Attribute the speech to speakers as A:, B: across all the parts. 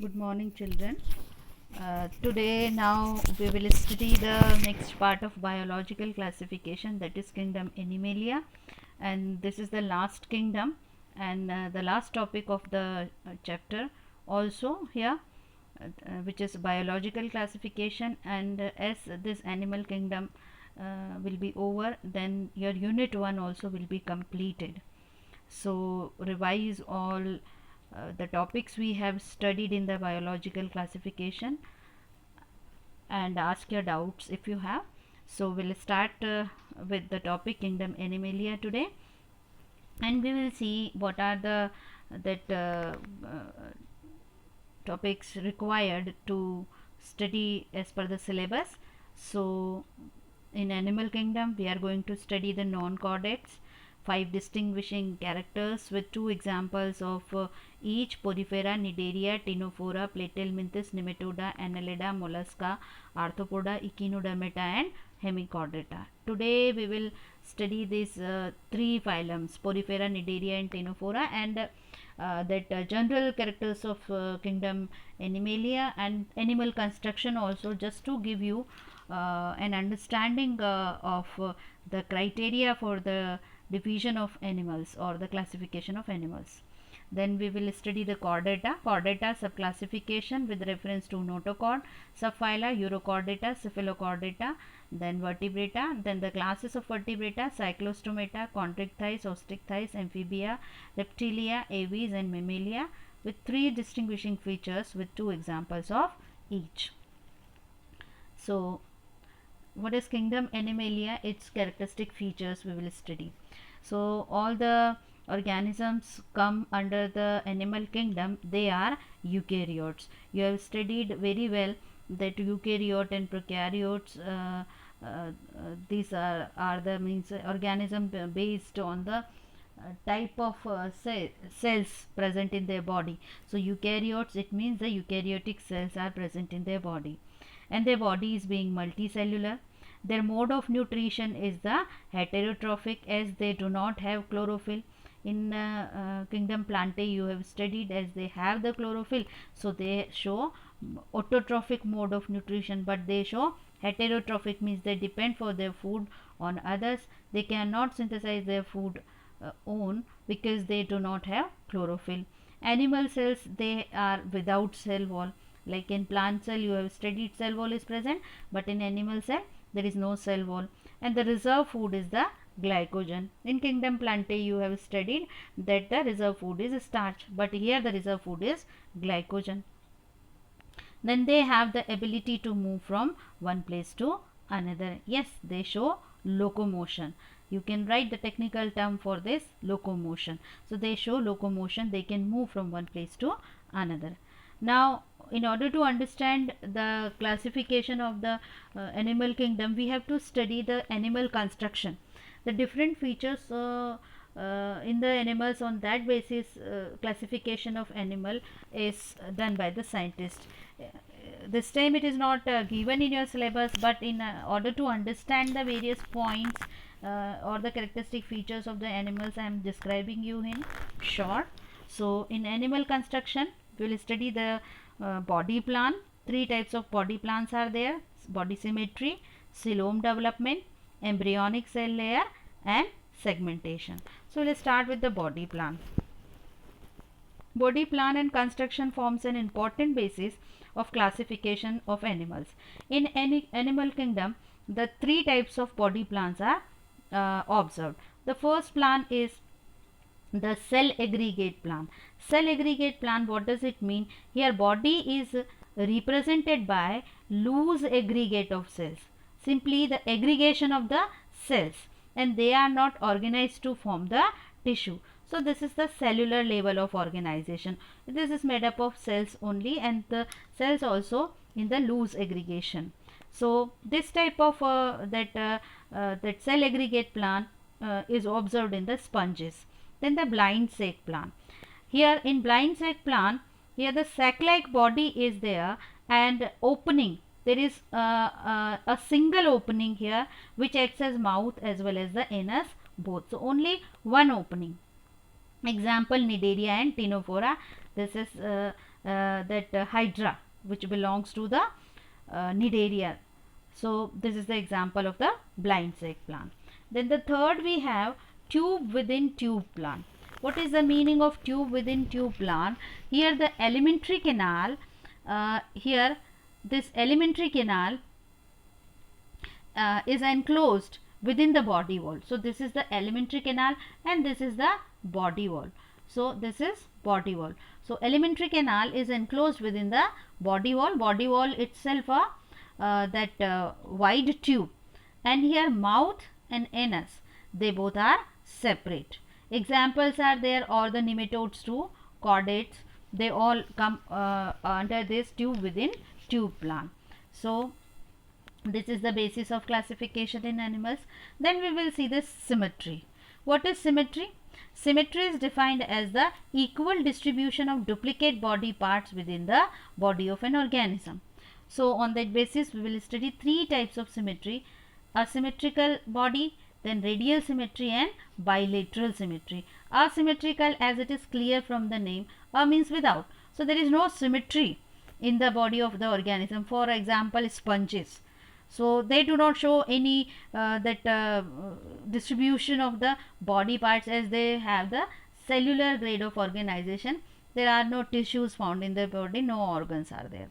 A: Good morning, children. Today, now we will study the next part of biological classification, that is kingdom Animalia, and this is the last kingdom and the last topic of the chapter. Also, here, which is biological classification, and as this animal kingdom will be over, then your unit 1 also will be completed. So revise all the topics we have studied in the biological classification and ask your doubts if you have. So we'll start with the topic kingdom Animalia today, and we will see what are the that topics required to study as per the syllabus. So in animal kingdom we are going to study the non-chordates, 5 distinguishing characters with 2 examples of each: Porifera, Cnidaria, Ctenophora, Platyhelminthes, Nematoda, Annelida, Mollusca, Arthropoda, Echinodermata and Hemichordata. Today we will study these 3 phylums: Porifera, Cnidaria and Ctenophora, and that general characters of kingdom Animalia and animal construction also, just to give you an understanding of the criteria for the division of animals or the classification of animals. Then we will study the chordata, subclassification with reference to notochord, subphyla, urochordata, cephalochordata, then vertebrata, then the classes of vertebrata: cyclostomata, chondrichthyes, osteichthyes, amphibia, reptilia, aves and mammalia, with 3 distinguishing features with 2 examples of each. So what is kingdom Animalia? Its characteristic features we will study. So all the organisms come under the animal kingdom, they are eukaryotes. You have studied very well that eukaryote and prokaryotes, these are the means organism based on the type of cells present in their body. So eukaryotes, it means the eukaryotic cells are present in their body, and their body is being multicellular. Their mode of nutrition is the heterotrophic, as they do not have chlorophyll. In kingdom Plantae you have studied, as they have the chlorophyll, so they show autotrophic mode of nutrition, but they show heterotrophic, means they depend for their food on others. They cannot synthesize their food own, because they do not have chlorophyll. Animal cells, they are without cell wall. Like in plant cell you have studied cell wall is present, but in animal cell there is no cell wall, and the reserve food is the glycogen. In kingdom Plantae you have studied that the reserve food is starch, but here the reserve food is glycogen. Then they have the ability to move from one place to another. Yes, they show locomotion. You can write the technical term for this, locomotion. So they show locomotion, they can move from one place to another. Now in order to understand the classification of the animal kingdom, we have to study the animal construction, the different features in the animals. On that basis classification of animal is done by the scientist. This time it is not given in your syllabus, but in order to understand the various points or the characteristic features of the animals, I am describing you in short. So in animal construction we will study the body plan. 3 types of body plans are there: body symmetry, coelom development, embryonic cell layer and segmentation. So let's start with the body plan. Body plan and construction forms an important basis of classification of animals. In any animal kingdom, the 3 types of body plans are observed. The first plan is the cell aggregate plan. Cell aggregate plan, what does it mean? Here body is represented by loose aggregate of cells, simply the aggregation of the cells, and they are not organized to form the tissue. So this is the cellular level of organization. This is made up of cells only, and the cells also in the loose aggregation. So this type of that cell aggregate plan is observed in the sponges. Then the blind sac plan. Here in blind sac plan, here the sac like body is there, and opening, there is a single opening here which acts as mouth as well as the anus both. So only one opening. Example: Cnidaria and Ctenophora. This is hydra, which belongs to the Cnidaria. So this is the example of the blind snake plant. Then the third we have tube within tube plant. What is the meaning of tube within tube plant? Here the alimentary canal, here this alimentary canal is enclosed within the body wall. So this is the alimentary canal and this is the body wall. So this is body wall. So alimentary canal is enclosed within the body wall. Body wall itself that wide tube, and here mouth and anus, they both are separate. Examples are there, or the nematodes too, chordates, they all come under this tube within tube plant. So this is the basis of classification in animals. Then we will see the symmetry. What is symmetry? Symmetry is defined as the equal distribution of duplicate body parts within the body of an organism. So on that basis we will study three types of symmetry: asymmetrical body, then radial symmetry and bilateral symmetry. Asymmetrical, as it is clear from the name, means without. So there is no symmetry in the body of the organism. For example, sponges. So they do not show any distribution of the body parts, as they have the cellular grade of organization. There are no tissues found in the body, no organs are there.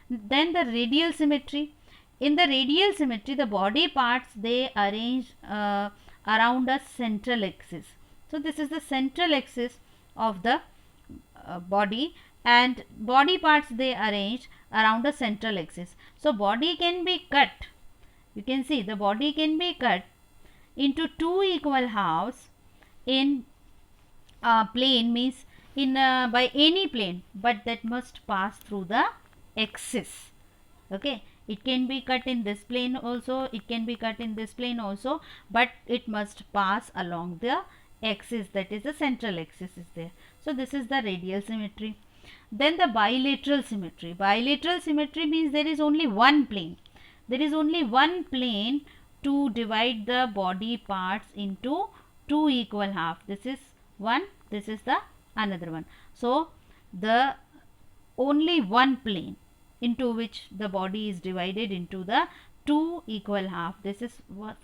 A: Then the radial symmetry. In the radial symmetry, the body parts, they arrange around a central axis. So this is the central axis of the body, and body parts, they arrange around a central axis. So body can be cut. You can see the body can be cut into two equal halves in plane, means in by any plane, but that must pass through the axis. Okay, it can be cut in this plane also, it can be cut in this plane also, but it must pass along the axis, that is the central axis is there. So this is the radial symmetry. Then the bilateral symmetry. Bilateral symmetry means there is only one plane. There is only one plane to divide the body parts into two equal halves. This is one, this is the another one. So the only one plane into which the body is divided into the two equal half. This is what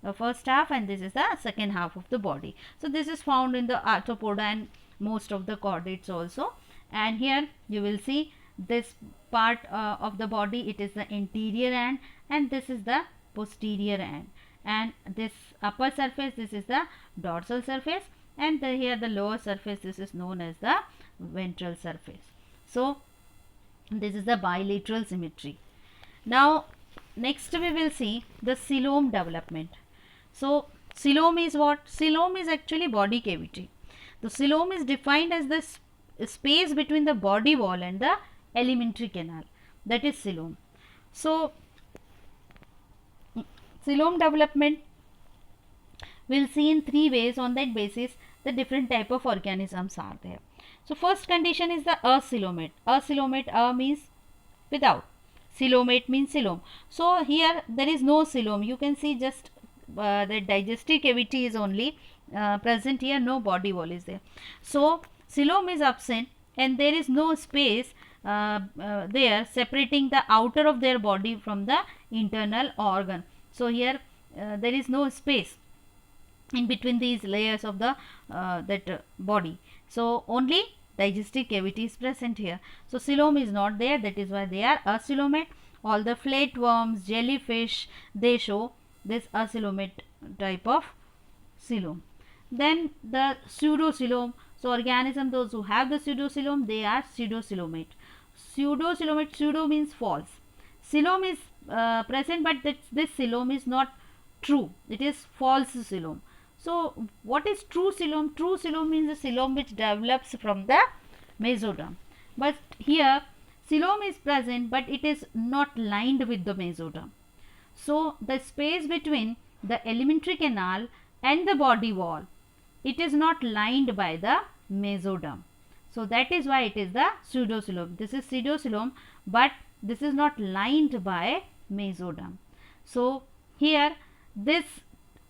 A: the first half and this is the second half of the body. So this is found in the arthropoda and most of the chordates also. And here you will see this part of the body, it is the anterior end, and this is the posterior end, and this upper surface, this is the dorsal surface, and here the lower surface, this is known as the ventral surface. So this is the bilateral symmetry. Now next we will see the coelom development. So coelom is what? Coelom is actually body cavity. The coelom is defined as the space between the body wall and the alimentary canal, that is coelom. So coelom development we'll see in three ways. On that basis the different type of organisms are there. So first condition is the acoelomate. Acoelomate, means without, coelomate means coelom. So here there is no coelom. You can see just the digestive cavity is only present here, no body wall is there. So coelom is absent and there is no space there separating the outer of their body from the internal organ. So here there is no space in between these layers of the body. So only digestive cavity is present here. So coelom is not there, that is why they are acoelomate. All the flatworms, jellyfish, they show this acoelomate type of coelom. Then the pseudocoelom. So organism, those who have the pseudocoelom, they are pseudocoelomate. Pseudocoelomate, pseudo means false. Coelom is present, but this coelom is not true. It is false coelom. So what is true coelom? True coelom means the coelom which develops from the mesoderm. But here coelom is present, but it is not lined with the mesoderm. So the space between the alimentary canal and the body wall, it is not lined by the mesoderm. So that is why it is the pseudocoelom. This is pseudocoelom, but this is not lined by mesoderm. So here this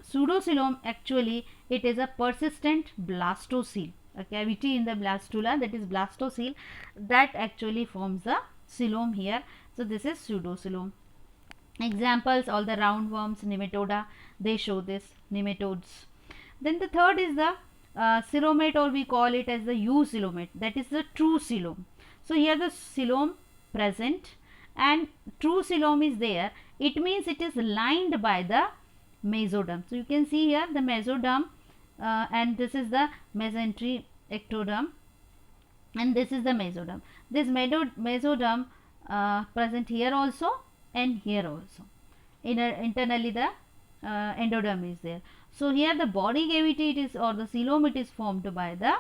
A: pseudocoelom, actually it is a persistent blastocele. a cavity in the blastula, that is blastocoel, that actually forms the coelom here. So this is pseudocoelom. Examples, all the roundworms, nematoda, they show this, nematodes. Then the third is the coelomate, or we call it as the eucoelomate, that is the true coelom. So here the coelom present and true coelom is there, it means it is lined by the mesoderm. So you can see here the mesoderm, and this is the mesentery ectoderm, and this is the mesoderm. This mesoderm present here also and here also. Internally the endoderm is there. So here the body cavity it is, or the coelom, it is formed by the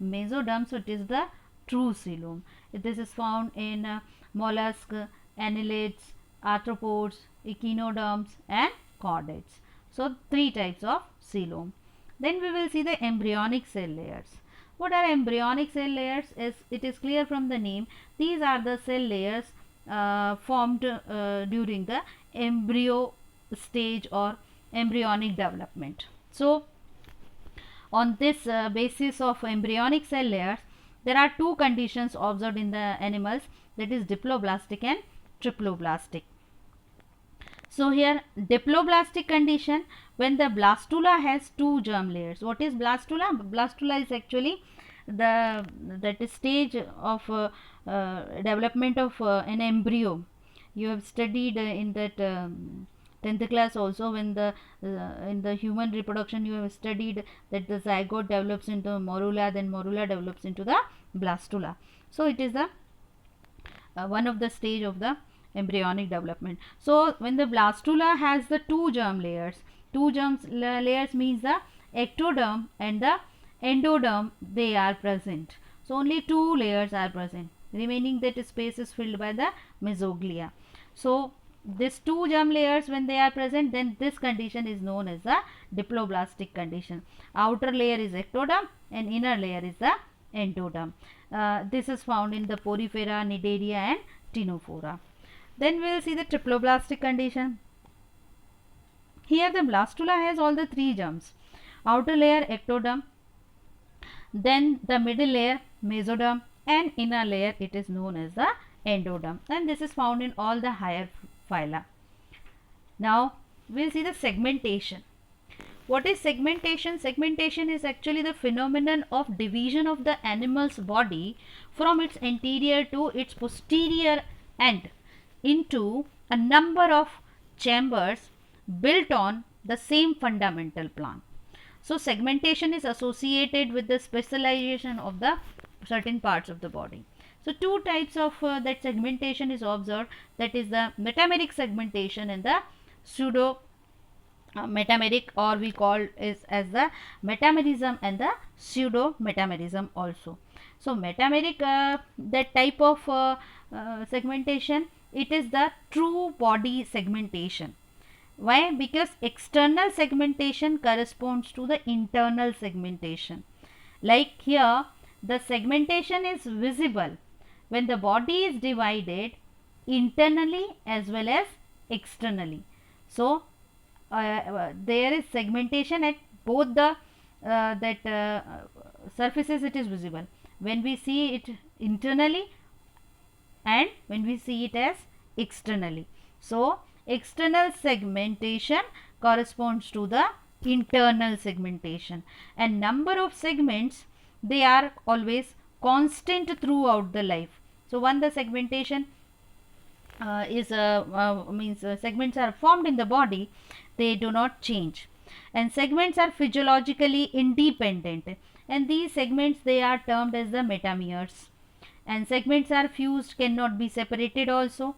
A: mesoderm. So it is the true coelom. This is found in mollusk, annelids, arthropods, echinoderms and chordates. So three types of coelom. Then we will see the embryonic cell layers. What are embryonic cell layers? It is clear from the name. These are the cell layers formed during the embryo stage or embryonic development. So on this basis of embryonic cell layers, there are two conditions observed in the animals, that is diploblastic and triploblastic. So here diploblastic condition, when the blastula has two germ layers. What is blastula? Blastula is actually that stage of development of an embryo. You have studied in that 10th class also, when the in the human reproduction you have studied that the zygote develops into morula, then morula develops into the blastula. So it is the one of the stage of the embryonic development. So when the blastula has the two germ layers means the ectoderm and the endoderm, they are present. So only two layers are present, remaining that space is filled by the mesoglea. So these two germ layers, when they are present, then this condition is known as the diploblastic condition. Outer layer is ectoderm and inner layer is the endoderm. This is found in the Porifera, Cnidaria and Ctenophora. Then we will see the triploblastic condition. Here the blastula has all the three germs. Outer layer ectoderm, then the middle layer mesoderm, and inner layer it is known as the endoderm, and this is found in all the higher phyla. Now we will see the segmentation. What is segmentation? Segmentation is actually the phenomenon of division of the animal's body from its anterior to its posterior end into a number of chambers built on the same fundamental plan. So segmentation is associated with the specialization of the certain parts of the body. So two types of that segmentation is observed, that is the metameric segmentation and the pseudo metameric, or we call is as the metamerism and the pseudo metamerism also. So metameric, that type of segmentation, it is the true body segmentation. Why? Because external segmentation corresponds to the internal segmentation. Like here the segmentation is visible when the body is divided internally as well as externally. So there is segmentation at both the surfaces, it is visible when we see it internally and when we see it as externally. So external segmentation corresponds to the internal segmentation, and number of segments, they are always constant throughout the life. So when the segmentation segments are formed in the body, they do not change, and segments are physiologically independent, and these segments, they are termed as the metameres, and segments are fused, cannot be separated also,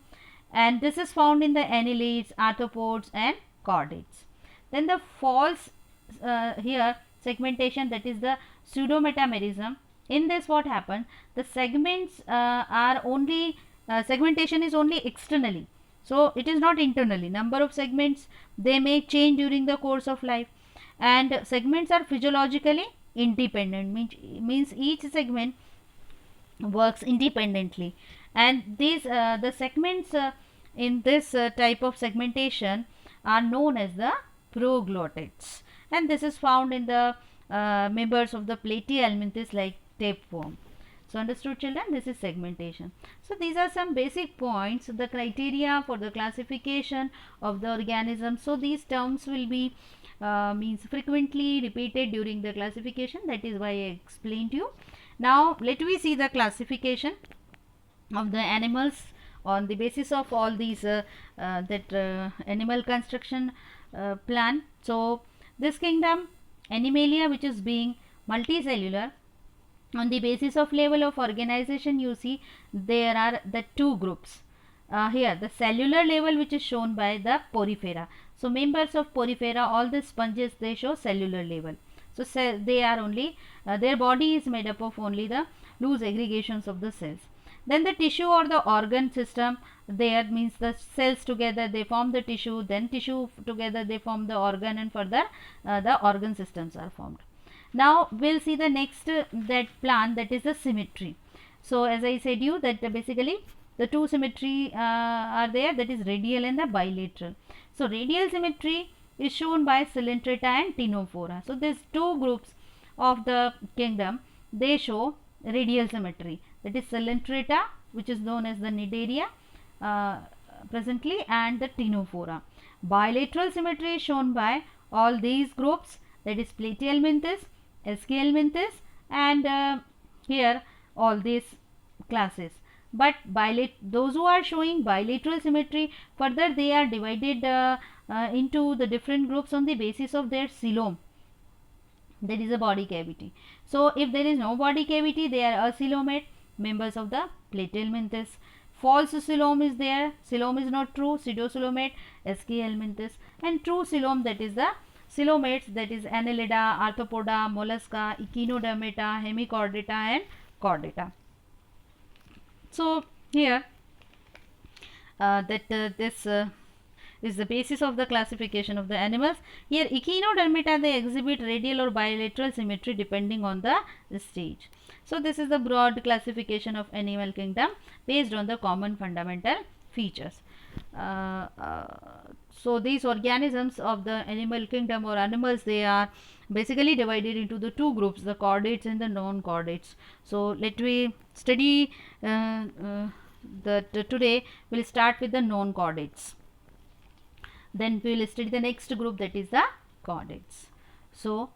A: and this is found in the annelids, arthropods and chordates. Then the false here segmentation, that is the pseudometamerism. In this what happens, the segments are only segmentation is only externally, so it is not internally. Number of segments, they may change during the course of life, and segments are physiologically independent, means each segment works independently, and these the segments in this type of segmentation are known as the proglottids, and this is found in the members of the platyhelminthes like tapeworm. So understood children, this is segmentation. So these are some basic points, the criteria for the classification of the organism. So these terms will be means frequently repeated during the classification, that is why I explained to you. Now let me see the classification of the animals on the basis of all these animal construction plan. So this kingdom Animalia, which is being multicellular, on the basis of level of organization, you see there are the two groups. Here the cellular level, which is shown by the porifera. So members of porifera, all the sponges, they show cellular level. So they are only their body is made up of only the loose aggregations of the cells. Then the tissue or the organ system, there means the cells together they form the tissue, then tissue together they form the organ, and further the organ systems are formed. Now we'll see the next that plan, that is the symmetry. So as I said you that basically the two symmetry are there, that is radial and the bilateral. So radial symmetry is shown by Coelenterata and Ctenophora. So these two groups of the kingdom, they show radial symmetry, that is Coelenterata, which is known as the Cnidaria presently, and the Ctenophora. Bilateral symmetry is shown by all these groups, that is Platyhelminthes, Aschelminthes, and here all these classes. But those who are showing bilateral symmetry, further they are divided into the different groups on the basis of their coelom, that is a body cavity. So if there is no body cavity, they are acoelomate, members of the Platyhelminthes. False coelom is there, coelom is not true, pseudocoelomate, Aschelminthes, and true coelom, that is the coelomates, that is Annelida, Arthropoda, Mollusca, Echinodermata, Hemichordata and Chordata. So here this is the basis of the classification of the animals. Here Echinodermata, they exhibit radial or bilateral symmetry depending on the stage. So this is the broad classification of animal kingdom based on the common fundamental features. So these organisms of the animal kingdom or animals, they are basically divided into the two groups, the chordates and the non-chordates. So let me study today we'll start with the non-chordates. Then we will study the next group, that is the chordates. So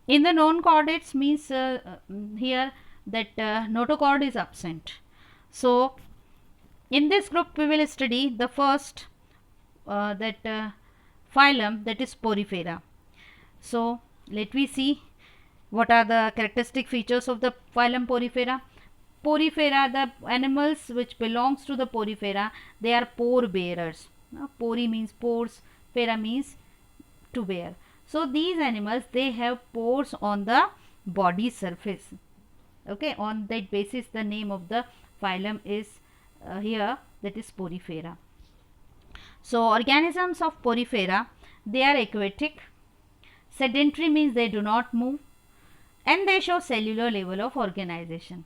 A: in the non-chordates means here that notochord is absent. So in this group we will study the first phylum, that is Porifera. So let me see what are the characteristic features of the phylum Porifera. Porifera, the animals which belongs to the Porifera, they are pore bearers. Pori means pores, fera means to bear. So these animals, they have pores on the body surface. Okay, on that basis the name of the phylum is here, that is Porifera. So organisms of Porifera, they are aquatic, sedentary means they do not move, and they show cellular level of organization.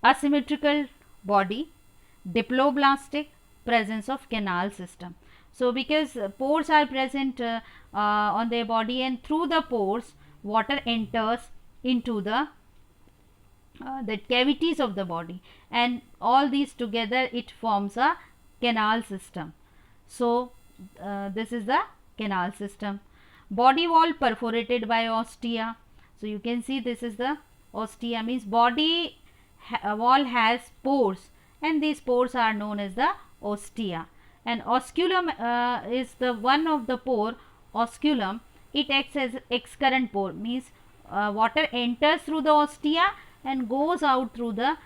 A: Asymmetrical body, diploblastic, presence of canal system. So because pores are present on their body, and through the pores water enters into the cavities of the body, and all these together it forms a canal system. So this is the canal system. Body wall perforated by ostia. So you can see this is the ostia, means body wall has pores, and these pores are known as the ostia. And osculum is the one of the pore, osculum. It acts as excurrent pore, means water enters through the ostia and goes out through the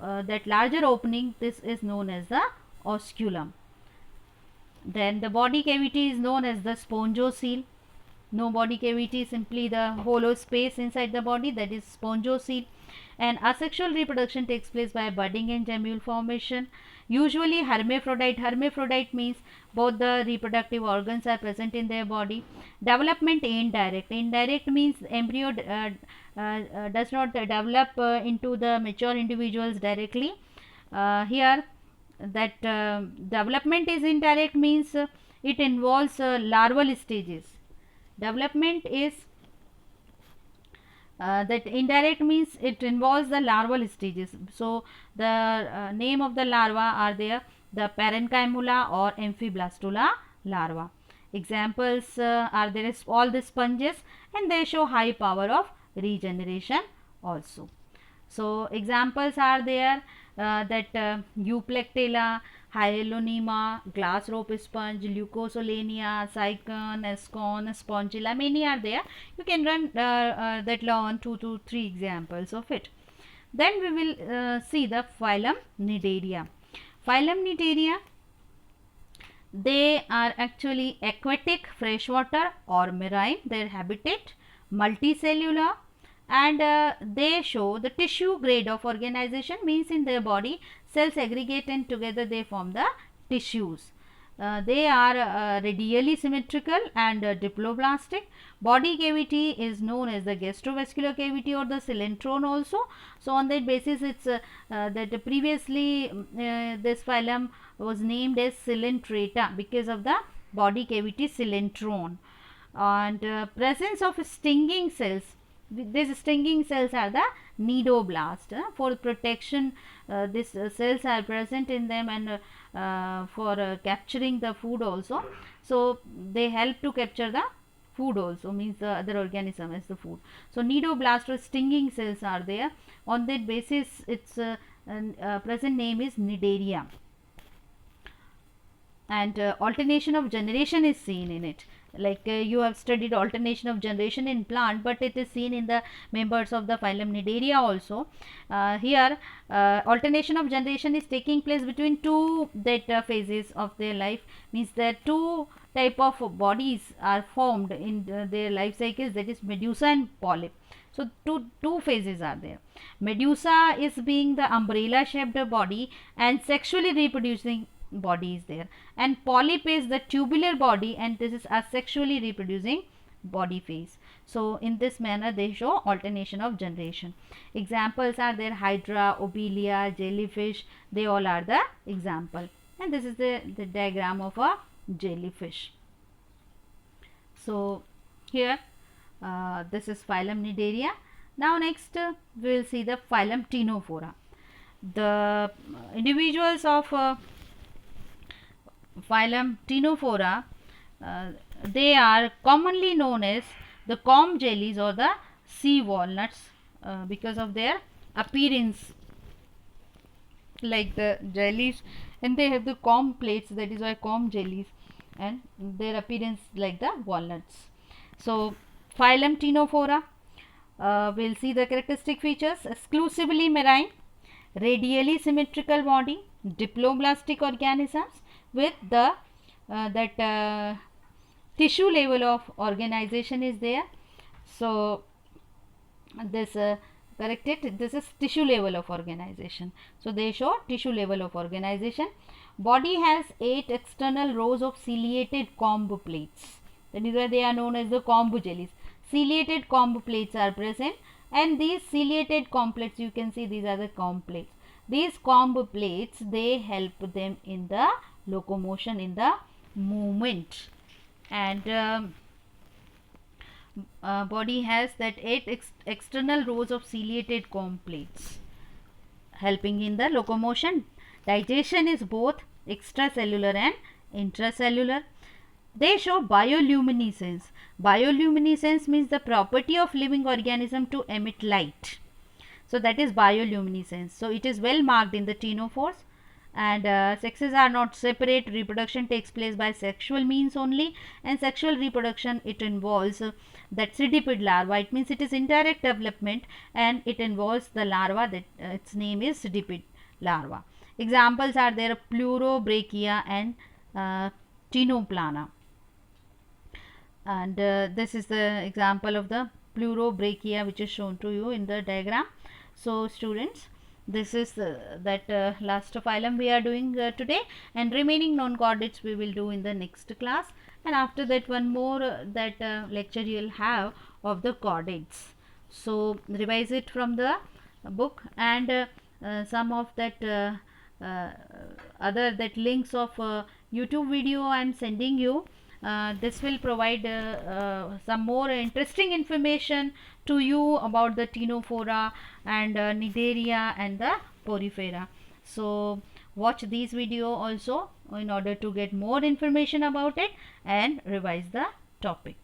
A: that larger opening. This is known as the osculum. Then the body cavity is known as the spongocoel. No body cavity, simply the hollow space inside the body, that is spongocoel. And asexual reproduction takes place by budding and gemule formation. Usually hermaphrodite. Hermaphrodite means both the reproductive organs are present in their body. Development indirect. Indirect means embryo does not develop into the mature individuals directly. Here that development is indirect means it involves larval stages. Development is that indirect means it involves the larval stages. So the name of the larva are there, the parenchyma or amphiblastula larva. Examples are there is all the sponges, and they show high power of regeneration also. So examples are there that Euplectella, Hyalonema, glass rope sponge, Leucosolania, Cycon, Escon, Spongilla, many are there. You can run that learn 2 to 3 examples of it. Then we will see the phylum Cnidaria. Phylum Cnidaria, they are actually aquatic, freshwater or marine, their habitat, multicellular, and they show the tissue grade of organization, means in their body cells aggregate and together they form the tissues. They are radially symmetrical and diploblastic. Body cavity is known as the gastrovascular cavity or the cylindrone also. So on that basis it's that previously this phylum was named as Coelenterata because of the body cavity cylindrone. And presence of stinging cells, these stinging cells are the cnidoblast. For protection, these cells are present in them, and for capturing the food also. So they help to capture the food also, means the other organism as the food. So cnidoblast or stinging cells are there. On that basis its present name is Cnidaria. And alternation of generation is seen in it, like you have studied alternation of generation in plant, but it is seen in the members of the phylum Cnidaria also. Here alternation of generation is taking place between two that phases of their life, means that two type of bodies are formed in their life cycles, that is medusa and polyp. So two phases are there. Medusa is being the umbrella shaped body and sexually reproducing body is there, and polyp is the tubular body, and this is asexually reproducing body phase. So in this manner they show alternation of generation. Examples are there Hydra, Obelia, jellyfish, they all are the example. And this is the diagram of a jellyfish. So here this is phylum Cnidaria. Now next we will see the phylum Ctenophora. The individuals of phylum Ctenophora, they are commonly known as the comb jellies or the sea walnuts because of their appearance like the jellies, and they have the comb plates, that is why comb jellies, and their appearance like the walnuts. So phylum Ctenophora, we'll see the characteristic features: exclusively marine, radially symmetrical body, diploblastic organisms with the tissue level of organization is there. So this corrected, this is tissue level of organization. So they show tissue level of organization. Body has 8 external rows of ciliated comb plates, that is why they are known as the comb jellies. Ciliated comb plates are present, and these ciliated comb plates, you can see these are the comb plates. These comb plates, they help them in the locomotion, in the movement. And body has that 8 external rows of ciliated comb plates helping in the locomotion. Digestion is both extracellular and intracellular. They show bioluminescence. Bioluminescence means the property of living organism to emit light. So that is bioluminescence. So it is well marked in the ctenophores, and sexes are not separate. Reproduction takes place by sexual means only, and sexual reproduction, it involves that cydipid larva. It means it is indirect development, and it involves the larva that its name is cydipid larva. Examples are there Pleurobrachia and Ctenoplana. And this is the example of the Pleurobrachia which is shown to you in the diagram. So students, this is that last phylum we are doing today, and remaining non-chordates we will do in the next class, and after that one more that lecture you will have of the chordates. So revise it from the book, and some of that other that links of YouTube video I am sending you This will provide some more interesting information to you about the Ctenophora and Cnidaria and the Porifera. So watch these video also in order to get more information about it and revise the topic.